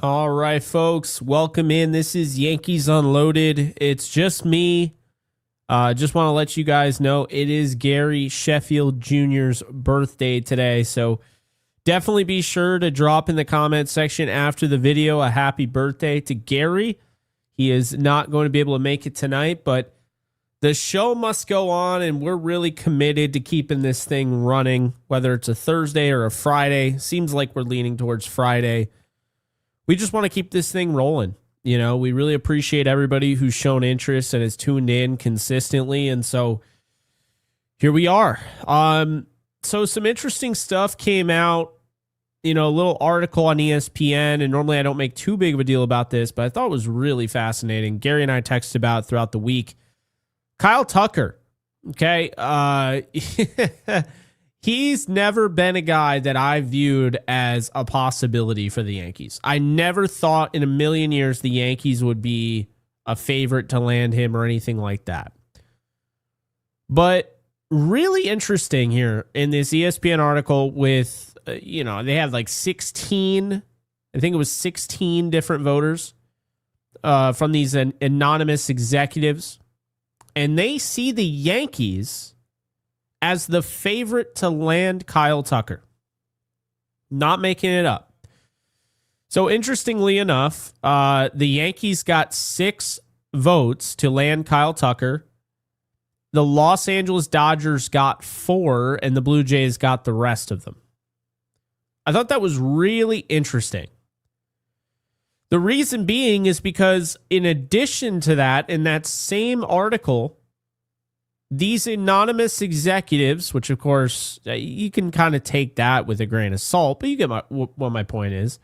All right, folks, welcome in. This is Yankees Unloaded. It's just me. Just want to let you guys know it is Gary Sheffield Jr.'s birthday today. So definitely be sure to drop in the comment section after the video a happy birthday to Gary. He is not going to be able to make it tonight, but the show must go on, and we're really committed to keeping this thing running, whether it's a Thursday or a Friday. Seems like we're leaning towards Friday. We just want to keep this thing rolling. You know, we really appreciate everybody who's shown interest and has tuned in consistently. And so here we are. So some interesting stuff came out, a little article on ESPN. And normally I don't make too big of a deal about this, but I thought it was really fascinating. Gary and I texted about it throughout the week. Kyle Tucker. Okay. He's never been a guy that I viewed as a possibility for the Yankees. I never thought in a million years the Yankees would be a favorite to land him or anything like that. But really interesting here in this ESPN article with, they have like 16, I think it was 16 different voters from these anonymous executives. And they see the Yankees as the favorite to land Kyle Tucker. Not making it up. So interestingly enough, the Yankees got 6 votes to land Kyle Tucker. The Los Angeles Dodgers got 4, and the Blue Jays got the rest of them. I thought that was really interesting. The reason being is because in addition to that, in that same article, these anonymous executives, which of course you can kind of take that with a grain of salt, but you get what my point is.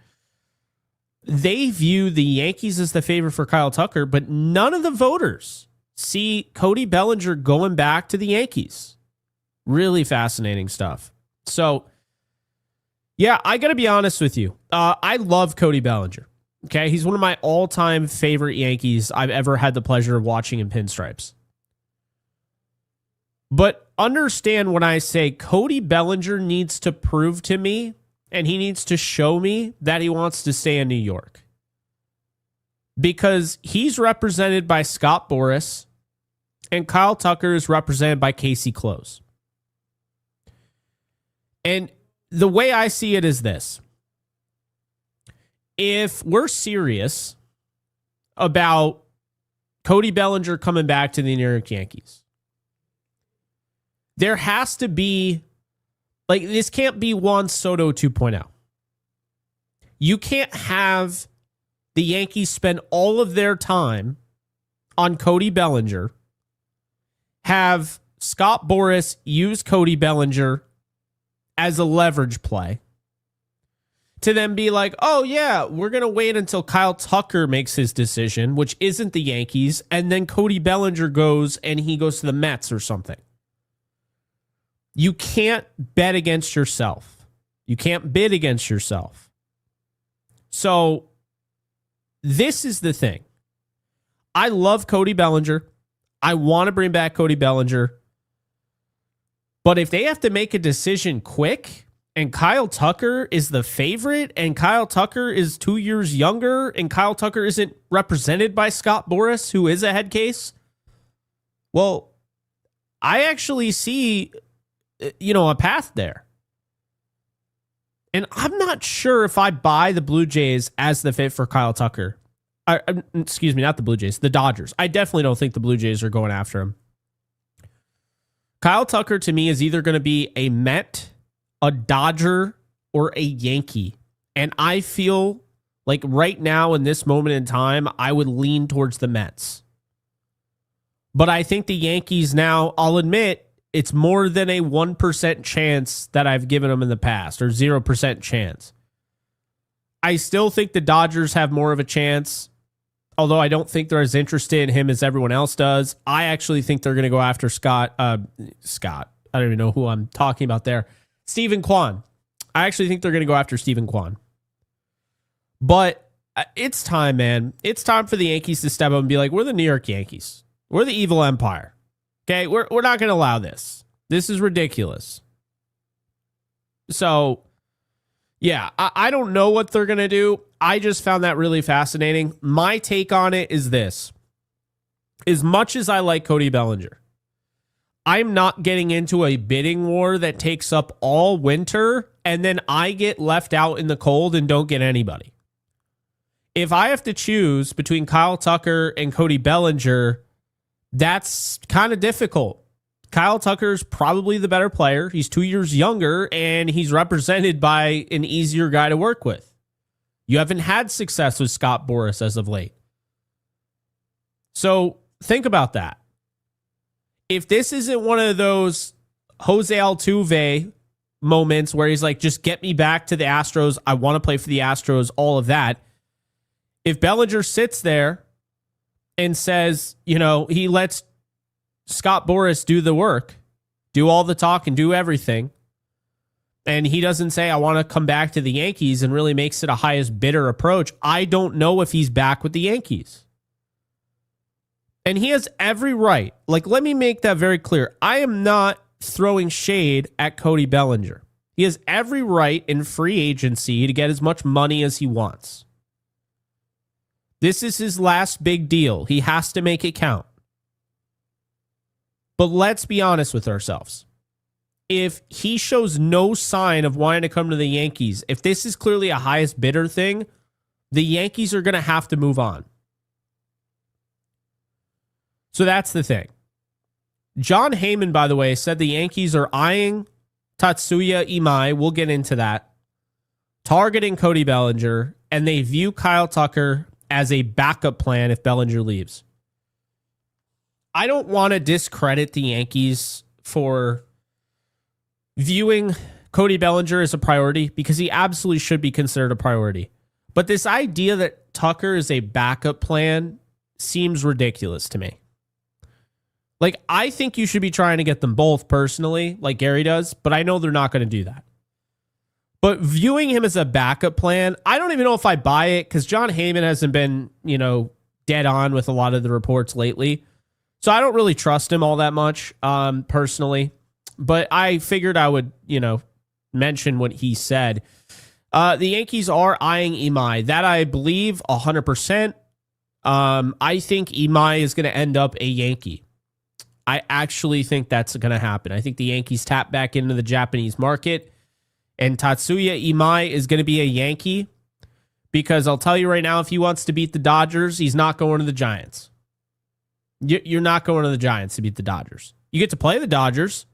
They view the Yankees as the favorite for Kyle Tucker, but none of the voters see Cody Bellinger going back to the Yankees. Really fascinating stuff. So, yeah, I got to be honest with you. I love Cody Bellinger. Okay, he's one of my all-time favorite Yankees I've ever had the pleasure of watching in pinstripes. But understand when I say Cody Bellinger needs to prove to me and he needs to show me that he wants to stay in New York. Because he's represented by Scott Boras and Kyle Tucker is represented by Casey Close. And the way I see it is this. If we're serious about Cody Bellinger coming back to the New York Yankees, there has to be, this can't be Juan Soto 2.0. You can't have the Yankees spend all of their time on Cody Bellinger, have Scott Boras use Cody Bellinger as a leverage play, to then be like, oh yeah, we're going to wait until Kyle Tucker makes his decision, which isn't the Yankees, and then Cody Bellinger goes and he goes to the Mets or something. You can't bet against yourself. You can't bid against yourself. So this is the thing. I love Cody Bellinger. I want to bring back Cody Bellinger. But if they have to make a decision quick and Kyle Tucker is the favorite and Kyle Tucker is 2 years younger and Kyle Tucker isn't represented by Scott Boras, who is a head case, well, I actually see a path there. And I'm not sure if I buy the Blue Jays as the fit for Kyle Tucker. Excuse me, not the Blue Jays, the Dodgers. I definitely don't think the Blue Jays are going after him. Kyle Tucker, to me, is either going to be a Met, a Dodger, or a Yankee. And I feel like right now, in this moment in time, I would lean towards the Mets. But I think the Yankees now, I'll admit, it's more than a 1% chance that I've given them in the past, or 0% chance. I still think the Dodgers have more of a chance, although I don't think they're as interested in him as everyone else does. I actually think they're going to go after Scott. I don't even know who I'm talking about there. Steven Kwan. I actually think they're going to go after Steven Kwan. But it's time, man. It's time for the Yankees to step up and be like, we're the New York Yankees. We're the evil empire. Okay, we're not going to allow this. This is ridiculous. So, yeah, I don't know what they're going to do. I just found that really fascinating. My take on it is this. As much as I like Cody Bellinger, I'm not getting into a bidding war that takes up all winter and then I get left out in the cold and don't get anybody. If I have to choose between Kyle Tucker and Cody Bellinger, that's kind of difficult. Kyle Tucker's probably the better player. He's 2 years younger and he's represented by an easier guy to work with. You haven't had success with Scott Boras as of late. So think about that. If this isn't one of those Jose Altuve moments where he's like, just get me back to the Astros, I want to play for the Astros, all of that. If Bellinger sits there and says, he lets Scott Boras do the work, do all the talk and do everything, and he doesn't say, I want to come back to the Yankees and really makes it a highest bidder approach, I don't know if he's back with the Yankees. And he has every right. Like, let me make that very clear. I am not throwing shade at Cody Bellinger. He has every right in free agency to get as much money as he wants. This is his last big deal. He has to make it count. But let's be honest with ourselves. If he shows no sign of wanting to come to the Yankees, if this is clearly a highest bidder thing, the Yankees are going to have to move on. So that's the thing. John Heyman, by the way, said the Yankees are eyeing Tatsuya Imai. We'll get into that. Targeting Cody Bellinger, and they view Kyle Tucker as a backup plan if Bellinger leaves. I don't want to discredit the Yankees for viewing Cody Bellinger as a priority because he absolutely should be considered a priority. But this idea that Tucker is a backup plan seems ridiculous to me. Like, I think you should be trying to get them both personally, like Gary does, but I know they're not going to do that. But viewing him as a backup plan, I don't even know if I buy it because John Heyman hasn't been, dead on with a lot of the reports lately. So I don't really trust him all that much, personally. But I figured I would, mention what he said. The Yankees are eyeing Imai. That I believe 100%. I think Imai is going to end up a Yankee. I actually think that's going to happen. I think the Yankees tap back into the Japanese market, and Tatsuya Imai is going to be a Yankee because I'll tell you right now, if he wants to beat the Dodgers, he's not going to the Giants. You're not going to the Giants to beat the Dodgers. You get to play the Dodgers.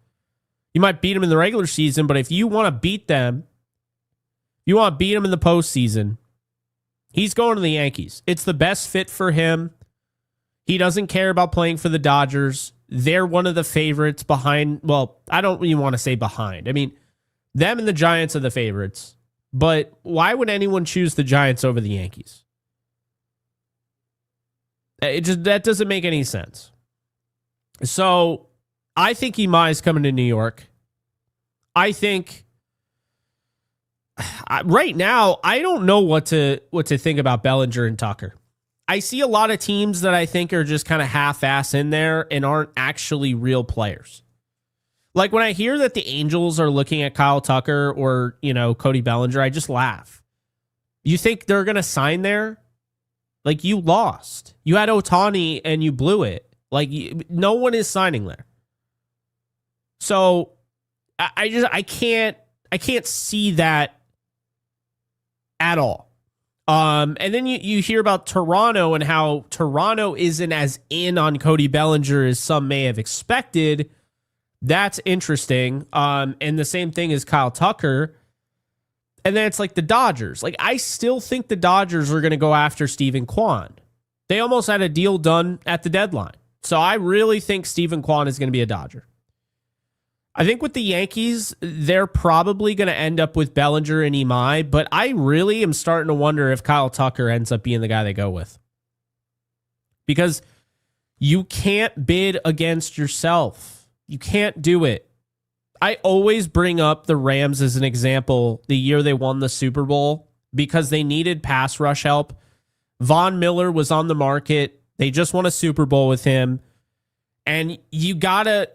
You might beat them in the regular season, but if you want to beat them, you want to beat them in the postseason, he's going to the Yankees. It's the best fit for him. He doesn't care about playing for the Dodgers. They're one of the favorites behind. Well, I don't even want to say behind. I mean, them and the Giants are the favorites. But why would anyone choose the Giants over the Yankees? That doesn't make any sense. So I think Imai is coming to New York. I think right now I don't know what to think about Bellinger and Tucker. I see a lot of teams that I think are just kind of half-ass in there and aren't actually real players. Like when I hear that the Angels are looking at Kyle Tucker or, Cody Bellinger, I just laugh. You think they're going to sign there? Like, you lost. You had Ohtani and you blew it. Like, no one is signing there. So I can't see that at all. And then you hear about Toronto and how Toronto isn't as in on Cody Bellinger as some may have expected. That's interesting. And the same thing as Kyle Tucker. And then it's like the Dodgers. Like, I still think the Dodgers are going to go after Steven Kwan. They almost had a deal done at the deadline. So I really think Steven Kwan is going to be a Dodger. I think with the Yankees, they're probably going to end up with Bellinger and Imai, but I really am starting to wonder if Kyle Tucker ends up being the guy they go with. Because you can't bid against yourself. You can't do it. I always bring up the Rams as an example the year they won the Super Bowl because they needed pass rush help. Von Miller was on the market. They just won a Super Bowl with him. And you gotta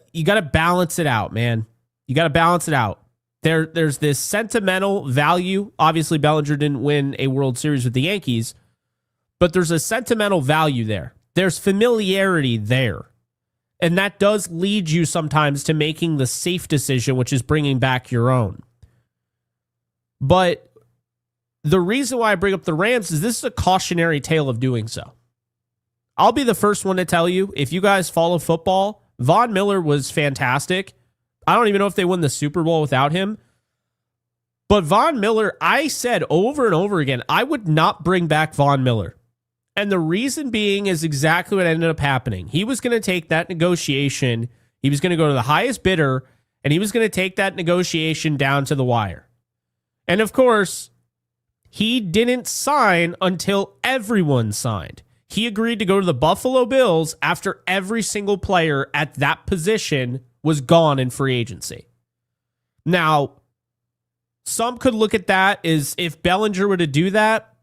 balance it out, man. You gotta balance it out. There's this sentimental value. Obviously, Bellinger didn't win a World Series with the Yankees, but there's a sentimental value there. There's familiarity there. And that does lead you sometimes to making the safe decision, which is bringing back your own. But the reason why I bring up the Rams is this is a cautionary tale of doing so. I'll be the first one to tell you, if you guys follow football, Von Miller was fantastic. I don't even know if they won the Super Bowl without him. But Von Miller, I said over and over again, I would not bring back Von Miller. And the reason being is exactly what ended up happening. He was going to take that negotiation. He was going to go to the highest bidder, and he was going to take that negotiation down to the wire. And of course, he didn't sign until everyone signed. He agreed to go to the Buffalo Bills after every single player at that position was gone in free agency. Now, some could look at that as if Bellinger were to do that,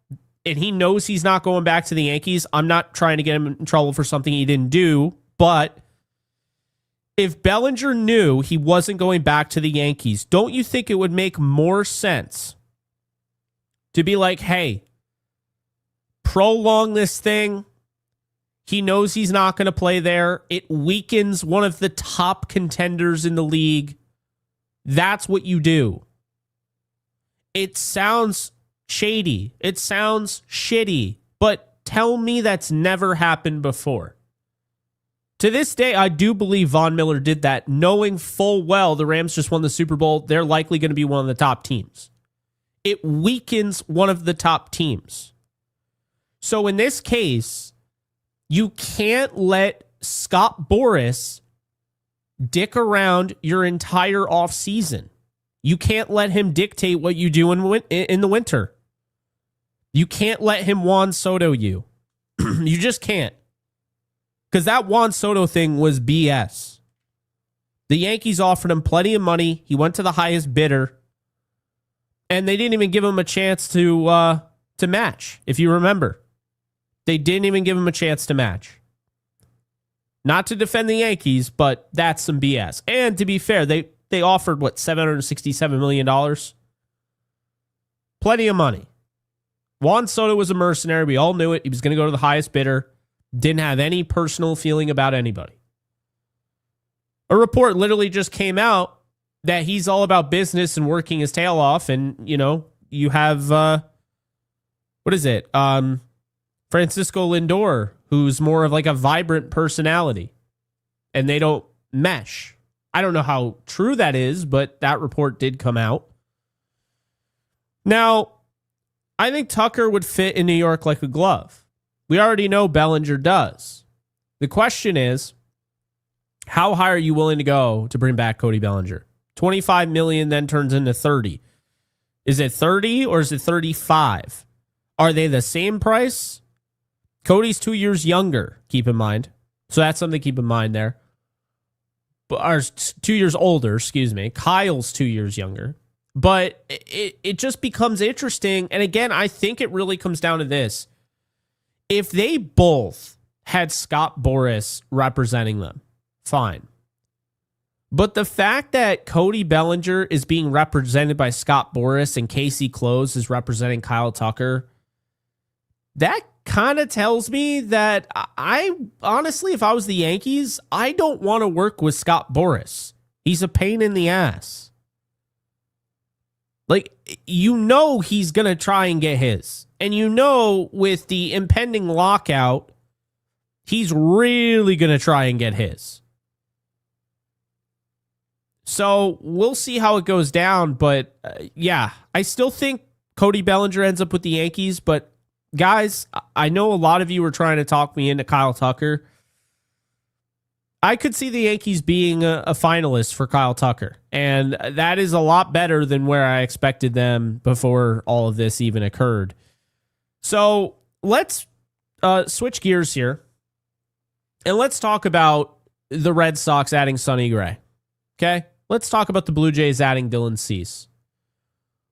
and he knows he's not going back to the Yankees. I'm not trying to get him in trouble for something he didn't do, but if Bellinger knew he wasn't going back to the Yankees, don't you think it would make more sense to be like, hey, prolong this thing? He knows he's not going to play there. It weakens one of the top contenders in the league. That's what you do. It sounds shady. It sounds shitty. But tell me that's never happened before. To this day, I do believe Von Miller did that, knowing full well the Rams just won the Super Bowl. They're likely going to be one of the top teams. It weakens one of the top teams. So in this case, you can't let Scott Boras dick around your entire offseason. You can't let him dictate what you do in the winter. You can't let him Juan Soto you. You just can't. Because that Juan Soto thing was BS. The Yankees offered him plenty of money. He went to the highest bidder. And they didn't even give him a chance to match, if you remember. They didn't even give him a chance to match. Not to defend the Yankees, but that's some BS. And to be fair, they offered, $767 million? Plenty of money. Juan Soto was a mercenary. We all knew it. He was going to go to the highest bidder. Didn't have any personal feeling about anybody. A report literally just came out that he's all about business and working his tail off. And, you have, Francisco Lindor, who's more of like a vibrant personality, and they don't mesh. I don't know how true that is, but that report did come out. Now, I think Tucker would fit in New York like a glove. We already know Bellinger does. The question is, how high are you willing to go to bring back Cody Bellinger? $25 million then turns into 30. Is it 30 or is it 35? Are they the same price? Cody's 2 years younger, keep in mind. So that's something to keep in mind there. Or 2 years older, excuse me. Kyle's 2 years younger. But it just becomes interesting. And again, I think it really comes down to this. If they both had Scott Boras representing them, fine. But the fact that Cody Bellinger is being represented by Scott Boras and Casey Close is representing Kyle Tucker, that kind of tells me that I honestly, if I was the Yankees, I don't want to work with Scott Boras. He's a pain in the ass. He's going to try and get his. And with the impending lockout, he's really going to try and get his. So we'll see how it goes down. But I still think Cody Bellinger ends up with the Yankees. But guys, I know a lot of you were trying to talk me into Kyle Tucker. I could see the Yankees being a finalist for Kyle Tucker. And that is a lot better than where I expected them before all of this even occurred. So let's switch gears here. And let's talk about the Red Sox adding Sonny Gray. Okay? Let's talk about the Blue Jays adding Dylan Cease.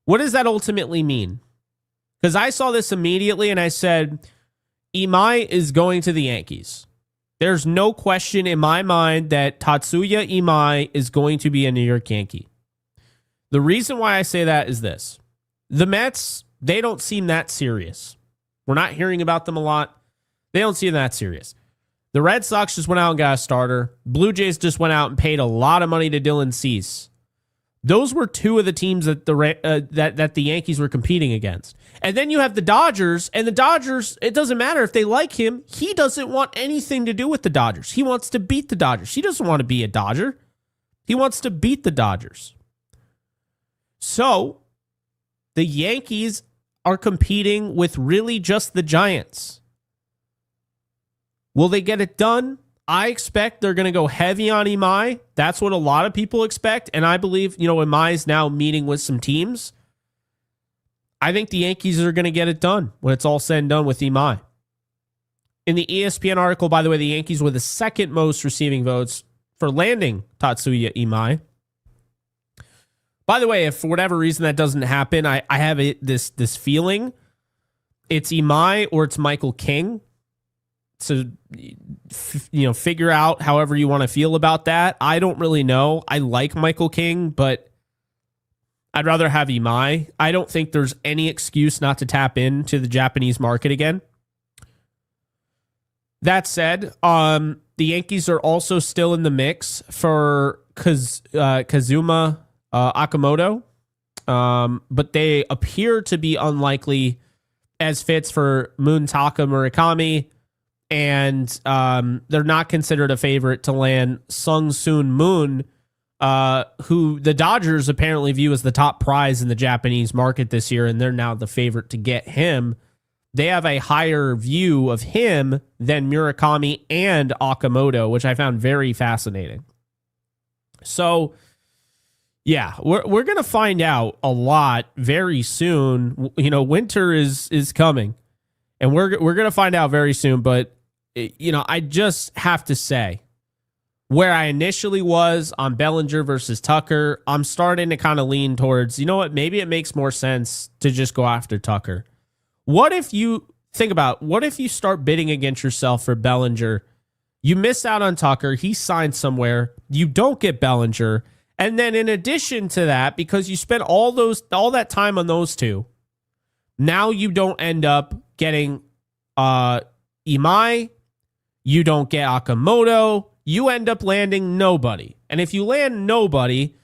What does that ultimately mean? Because I saw this immediately and I said, Imai is going to the Yankees. There's no question in my mind that Tatsuya Imai is going to be a New York Yankee. The reason why I say that is this. The Mets, they don't seem that serious. We're not hearing about them a lot. They don't seem that serious. The Red Sox just went out and got a starter. Blue Jays just went out and paid a lot of money to Dylan Cease. Those were two of the teams that the Yankees were competing against. And then you have the Dodgers, and the Dodgers, it doesn't matter if they like him. He doesn't want anything to do with the Dodgers. He wants to beat the Dodgers. He doesn't want to be a Dodger. He wants to beat the Dodgers. So, the Yankees are competing with really just the Giants. Will they get it done? I expect they're going to go heavy on Imai. That's what a lot of people expect. And I believe, Imai is now meeting with some teams. I think the Yankees are going to get it done when it's all said and done with Imai. In the ESPN article, by the way, the Yankees were the second most receiving votes for landing Tatsuya Imai. By the way, if for whatever reason that doesn't happen, I have this feeling it's Imai or it's Michael King. So, figure out however you want to feel about that. I don't really know. I like Michael King, but I'd rather have Imai. I don't think there's any excuse not to tap into the Japanese market again. That said, the Yankees are also still in the mix for Kazuma Akamoto, but they appear to be unlikely as fits for Muntaka Murakami. And they're not considered a favorite to land Sung Soon Moon, who the Dodgers apparently view as the top prize in the Japanese market this year, and they're now the favorite to get him. They have a higher view of him than Murakami and Okamoto, which I found very fascinating. So, yeah, we're going to find out a lot very soon. Winter is coming, and we're going to find out very soon, but I just have to say, where I initially was on Bellinger versus Tucker, I'm starting to kind of lean towards, maybe it makes more sense to just go after Tucker. What if you start bidding against yourself for Bellinger? You miss out on Tucker. He signed somewhere. You don't get Bellinger. And then in addition to that, because you spent all that time on those two, now you don't end up getting Imai. You don't get Akamoto. You end up landing nobody. And if you land nobody,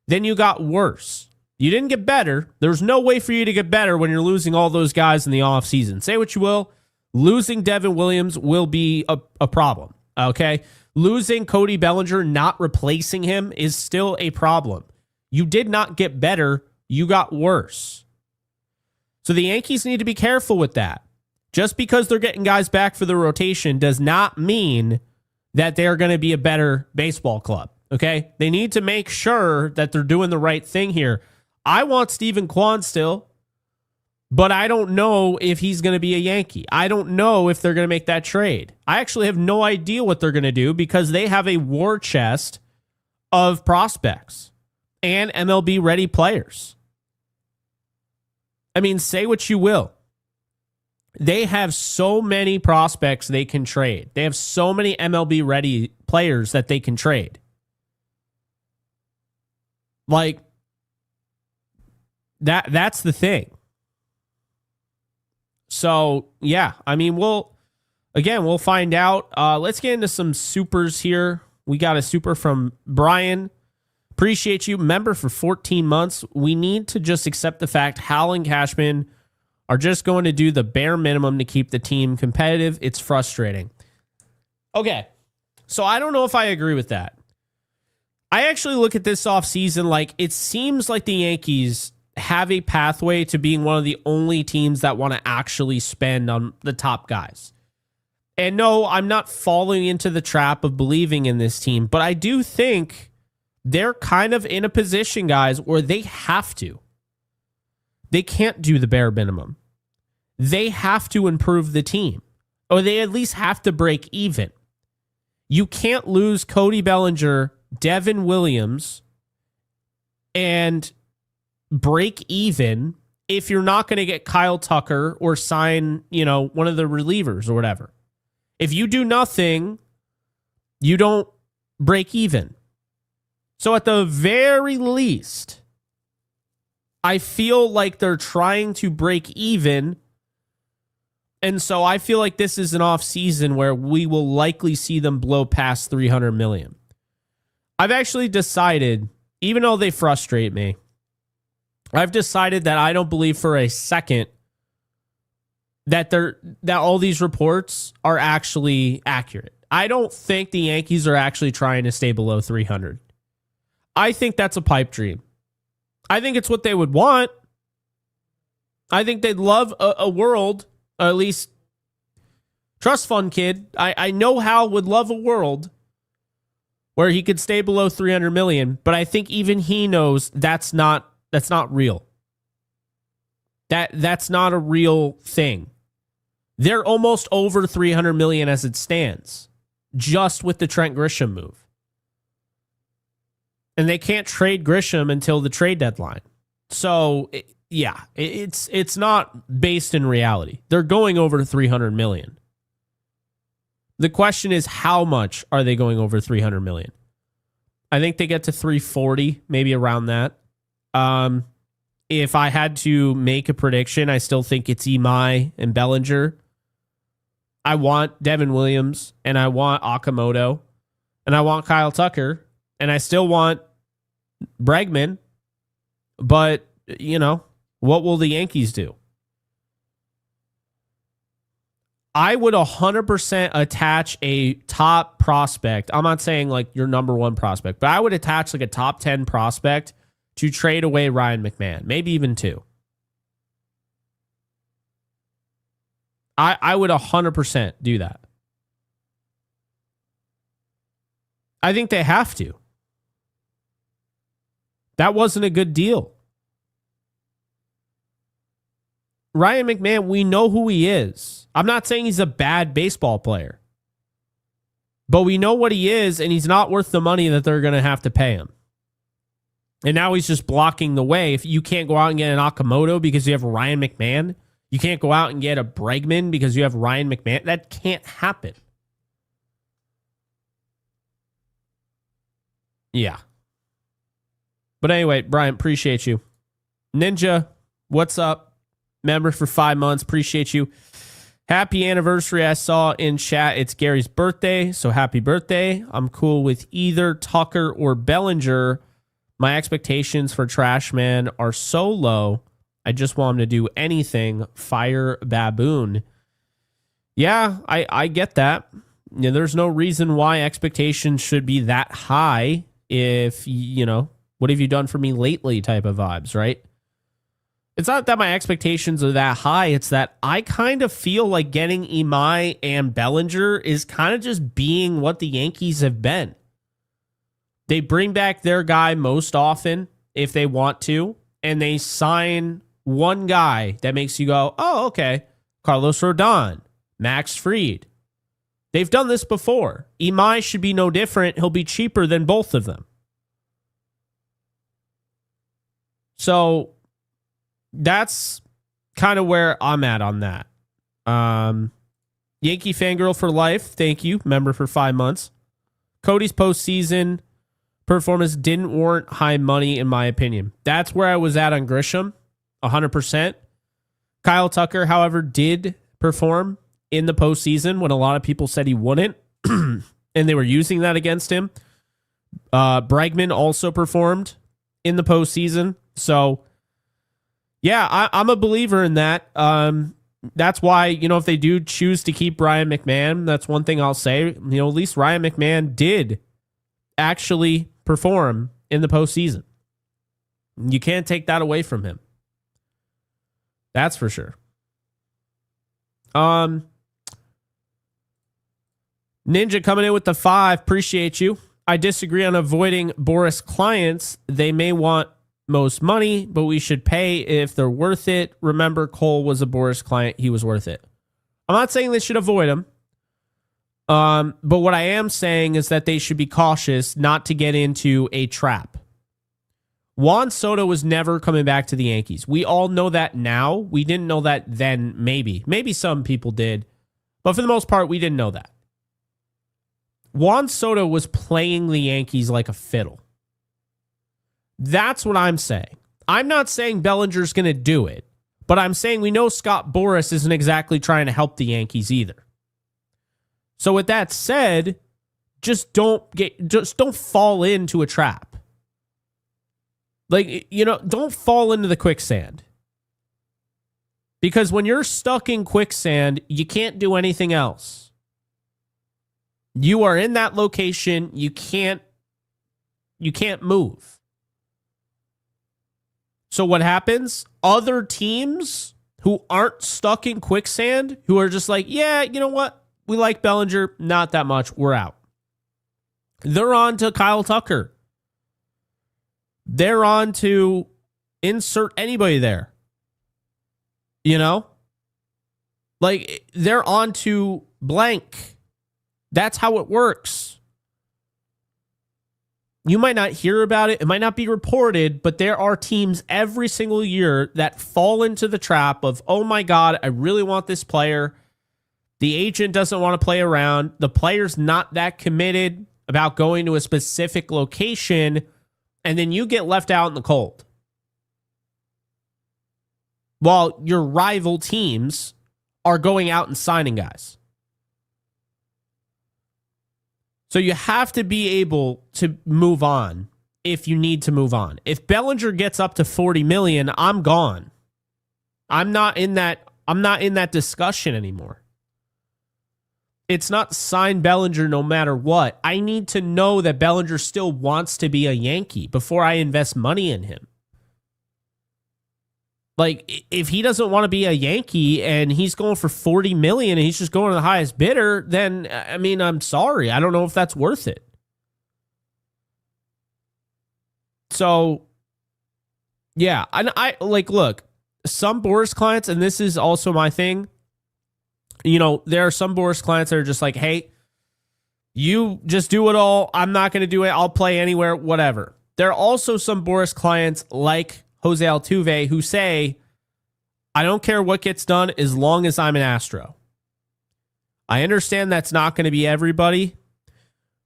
then you got worse. You didn't get better. There's no way for you to get better when you're losing all those guys in the offseason. Say what you will. Losing Devin Williams will be a problem. Okay? Losing Cody Bellinger, not replacing him, is still a problem. You did not get better. You got worse. So the Yankees need to be careful with that. Just because they're getting guys back for the rotation does not mean that they're going to be a better baseball club, okay? They need to make sure that they're doing the right thing here. I want Steven Kwan still, but I don't know if he's going to be a Yankee. I don't know if they're going to make that trade. I actually have no idea what they're going to do because they have a war chest of prospects and MLB-ready players. I mean, say what you will. They have so many prospects they can trade. They have so many MLB-ready players that they can trade. Like, that's the thing. So, yeah, I mean, we'll find out. Let's get into some supers here. We got a super from Brian. Appreciate you. Member for 14 months. We need to just accept the fact Hal and Cashman are just going to do the bare minimum to keep the team competitive. It's frustrating. Okay, so I don't know if I agree with that. I actually look at this offseason like it seems like the Yankees have a pathway to being one of the only teams that want to actually spend on the top guys. And no, I'm not falling into the trap of believing in this team, but I do think they're kind of in a position, guys, where they have to. They can't do the bare minimum. They have to improve the team, or they at least have to break even. You can't lose Cody Bellinger, Devin Williams, and break even if you're not going to get Kyle Tucker or sign, one of the relievers or whatever. If you do nothing, you don't break even. So at the very least, I feel like they're trying to break even. And so I feel like this is an off season where we will likely see them blow past 300 million. I've actually decided, even though they frustrate me, I've decided that I don't believe for a second that all these reports are actually accurate. I don't think the Yankees are actually trying to stay below 300. I think that's a pipe dream. I think it's what they would want. I think they'd love a world, or at least trust fund kid. I know Hal would love a world where he could stay below 300 million, but I think even he knows that's not real. That's not a real thing. They're almost over 300 million as it stands, just with the Trent Grisham move. And they can't trade Grisham until the trade deadline. So, it's not based in reality. They're going over 300 million. The question is, how much are they going over 300 million? I think they get to 340, maybe around that. If I had to make a prediction, I still think it's Imai and Bellinger. I want Devin Williams, and I want Okamoto, and I want Kyle Tucker, and I still want Bregman. But, what will the Yankees do? I would 100% attach a top prospect. I'm not saying like your number one prospect, but I would attach like a top 10 prospect to trade away Ryan McMahon, maybe even 2. I would 100% do that. I think they have to. That wasn't a good deal. Ryan McMahon, we know who he is. I'm not saying he's a bad baseball player, but we know what he is, and he's not worth the money that they're going to have to pay him. And now he's just blocking the way. If you can't go out and get an Okamoto because you have Ryan McMahon, you can't go out and get a Bregman because you have Ryan McMahon. That can't happen. Yeah. But anyway, Brian, appreciate you. Ninja, what's up? Member for 5 months. Appreciate you. Happy anniversary. I saw in chat it's Gary's birthday, so happy birthday. I'm cool with either Tucker or Bellinger. My expectations for Trash Man are so low. I just want him to do anything. Fire Baboon. Yeah, I get that. There's no reason why expectations should be that high if, what have you done for me lately type of vibes, right? It's not that my expectations are that high. It's that I kind of feel like getting Imai and Bellinger is kind of just being what the Yankees have been. They bring back their guy most often if they want to, and they sign one guy that makes you go, oh, okay, Carlos Rodon, Max Fried. They've done this before. Imai should be no different. He'll be cheaper than both of them. So that's kind of where I'm at on that. Yankee Fangirl for life. Thank you. Member for 5 months. Cody's postseason performance didn't warrant high money, in my opinion. That's where I was at on Grisham, 100%. Kyle Tucker, however, did perform in the postseason when a lot of people said he wouldn't, and they were using that against him. Bregman also performed in the postseason. So, yeah, I'm a believer in that. That's why, if they do choose to keep Ryan McMahon, that's one thing I'll say. At least Ryan McMahon did actually perform in the postseason. You can't take that away from him. That's for sure. Ninja coming in with the 5. Appreciate you. I disagree on avoiding Boris clients. They may want most money, but we should pay if they're worth it. Remember, Cole was a Boris client. He was worth it. I'm not saying they should avoid him. But what I am saying is that they should be cautious not to get into a trap. Juan Soto was never coming back to the Yankees. We all know that now. We didn't know that then, maybe. Maybe some people did. But for the most part, we didn't know that. Juan Soto was playing the Yankees like a fiddle. That's what I'm saying. I'm not saying Bellinger's going to do it, but I'm saying we know Scott Boras isn't exactly trying to help the Yankees either. So with that said, just don't fall into a trap. Like, don't fall into the quicksand. Because when you're stuck in quicksand, you can't do anything else. You are in that location, you can't move. So what happens? Other teams who aren't stuck in quicksand, who are just like, yeah, you know what? We like Bellinger, not that much. We're out. They're on to Kyle Tucker. They're on to insert anybody there. Like, they're on to blank. That's how it works. You might not hear about it. It might not be reported, but there are teams every single year that fall into the trap of, oh my God, I really want this player. The agent doesn't want to play around. The player's not that committed about going to a specific location, and then you get left out in the cold. While your rival teams are going out and signing guys. So you have to be able to move on if you need to move on. If Bellinger gets up to $40 million, I'm gone. I'm not in that discussion anymore. It's not sign Bellinger no matter what. I need to know that Bellinger still wants to be a Yankee before I invest money in him. Like, if he doesn't want to be a Yankee and he's going for $40 million and he's just going to the highest bidder, then, I mean, I'm sorry. I don't know if that's worth it. So, yeah. And look, some Boras clients, and this is also my thing, there are some Boras clients that are just like, hey, you just do it all. I'm not going to do it. I'll play anywhere, whatever. There are also some Boras clients like Jose Altuve who say, I don't care what gets done as long as I'm an Astro. I understand that's not going to be everybody,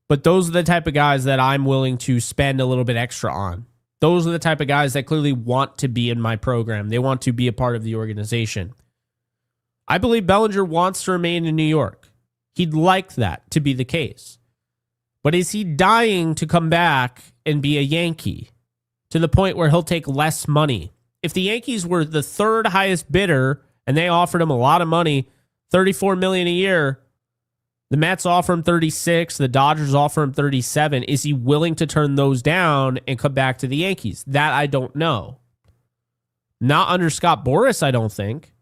but those are the type of guys that I'm willing to spend a little bit extra on. Those are the type of guys that clearly want to be in my program. They want to be a part of the organization. I believe Bellinger wants to remain in New York. He'd like that to be the case. But is he dying to come back and be a Yankee to the point where he'll take less money? If the Yankees were the third highest bidder and they offered him a lot of money, $34 million a year, the Mets offer him 36, the Dodgers offer him 37. Is he willing to turn those down and come back to the Yankees? That I don't know. Not under Scott Boras, I don't think.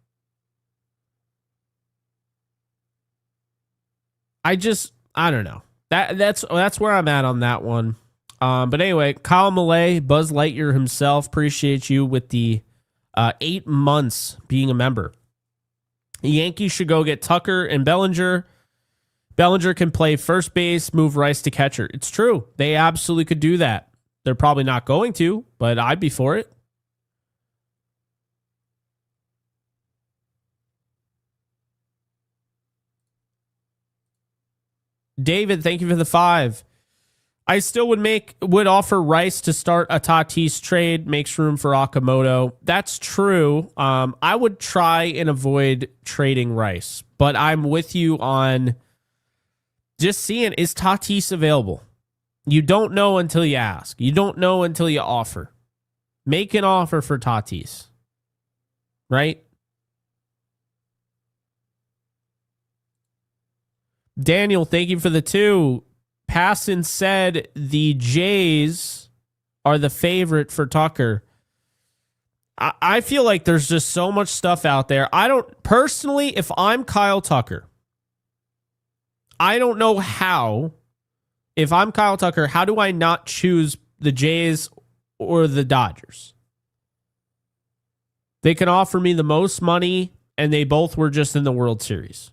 I don't know. That's where I'm at on that one. But anyway, Kyle Malay, Buzz Lightyear himself, appreciate you with the 8 months being a member. The Yankees should go get Tucker and Bellinger. Bellinger can play first base, move Rice to catcher. It's true. They absolutely could do that. They're probably not going to, but I'd be for it. David, thank you for the 5. I still would offer Rice to start a Tatis trade, makes room for Okamoto. That's true. I would try and avoid trading Rice, but I'm with you on just seeing, is Tatis available? You don't know until you ask. You don't know until you offer. Make an offer for Tatis, right? Daniel, thank you for the 2. Passon said the Jays are the favorite for Tucker. I feel like there's just so much stuff out there. I don't personally, if I'm Kyle Tucker, I don't know how. If I'm Kyle Tucker, how do I not choose the Jays or the Dodgers? They can offer me the most money, and they both were just in the World Series.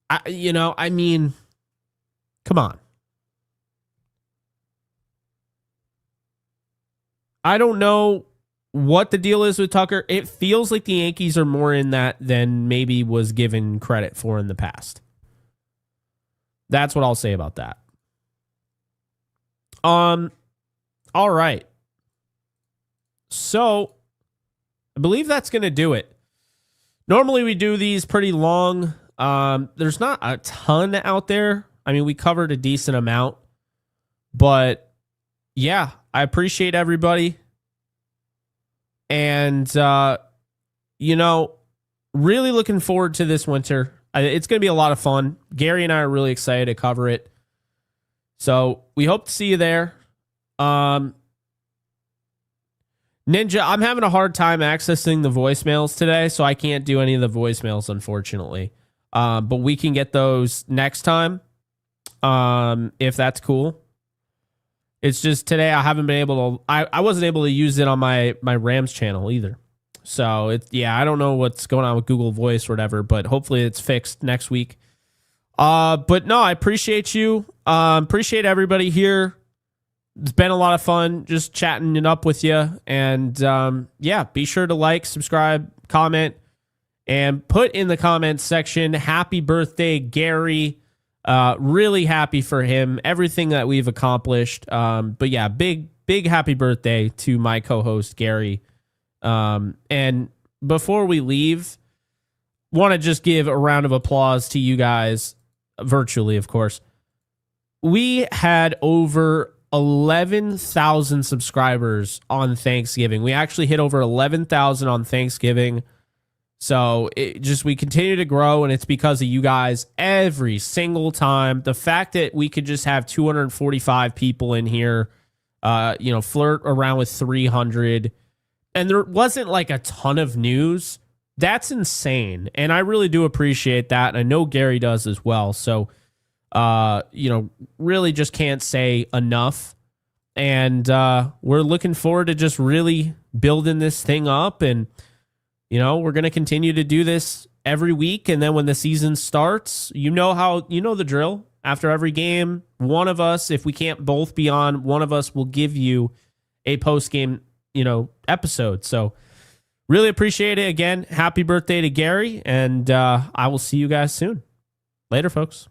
I mean, come on. I don't know what the deal is with Tucker. It feels like the Yankees are more in that than maybe was given credit for in the past. That's what I'll say about that. All right. So I believe that's going to do it. Normally we do these pretty long. There's not a ton out there. I mean, we covered a decent amount, but yeah, I appreciate everybody. And, really looking forward to this winter. It's going to be a lot of fun. Gary and I are really excited to cover it. So we hope to see you there. Ninja, I'm having a hard time accessing the voicemails today, so I can't do any of the voicemails, unfortunately. But we can get those next time, if that's cool. It's just today I haven't been able to. I wasn't able to use it on my Rams channel either. So I don't know what's going on with Google Voice or whatever, but hopefully it's fixed next week. But no, I appreciate you. Appreciate everybody here. It's been a lot of fun just chatting it up with you. And be sure to like, subscribe, comment, and put in the comments section, happy birthday, Gary. Really happy for him, everything that we've accomplished. But yeah, big happy birthday to my co-host, Gary. And before we leave, want to just give a round of applause to you guys, virtually, of course. We had over 11,000 subscribers on Thanksgiving. We actually hit over 11,000 on Thanksgiving. So we continue to grow, and it's because of you guys every single time. The fact that we could just have 245 people in here, flirt around with 300, and there wasn't like a ton of news. That's insane, and I really do appreciate that, and I know Gary does as well. So, really just can't say enough. And we're looking forward to just really building this thing up, and we're going to continue to do this every week. And then when the season starts, the drill. After every game, one of us, if we can't both be on, one of us will give you a post-game, episode. So really appreciate it. Again, happy birthday to Gary, and I will see you guys soon. Later, folks.